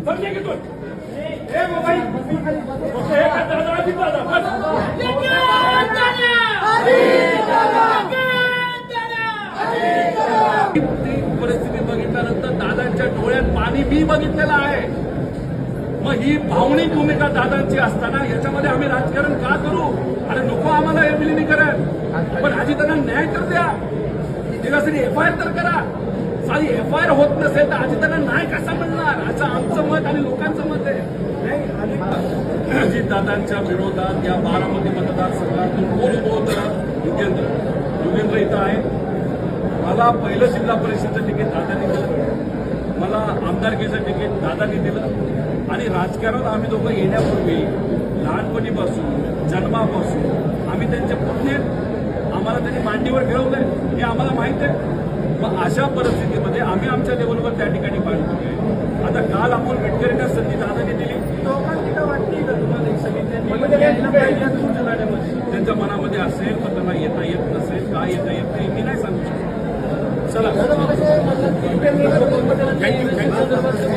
समजे की तू हे मोबाईल परिस्थिती बघितल्यानंतर दादांच्या डोळ्यात पाणी मी बघितलेलं आहे. मग ही भावनिक भूमिका दादांची असताना याच्यामध्ये आम्ही राजकारण का करू? अरे नको आम्हाला हे विलिनीकरण, पण आधी त्यांना न्याय तर द्या. तिला एफआयआर तर करा. साधी एफआयआर होत नसेल तर आधी त्यांना न्याय कसा मिळणार असं आमचं मत आणि लोकांचं मत आहे. अजितदादांच्या विरोधात या बारामती मतदारसंघातून कोण उभं होतं? युगेंद्र इथं आहे. मला पहिलं जिल्हा परिषदेचं तिकीट दादांनी दिलं, मला आमदारकीचं तिकीट दादांनी दिलं आणि राजकारणात आम्ही दोघं येण्यापूर्वी लहानपणीपासून जन्मापासून आम्ही त्यांचे पुतणे, आम्हाला त्यांनी मांडीवर ठेवलंय हे आम्हाला माहित आहे. मग अशा परिस्थितीमध्ये आम्ही आमच्या लेवलवर त्या ठिकाणी पाहिजे. आता काल आपण विटकरींना संधी दादाने दिली, त्यांच्या मनामध्ये असेल पण त्यांना येता येत नसेल, काय येता येत नाही मी नाही सांगू शकतो. चला थँक्यू.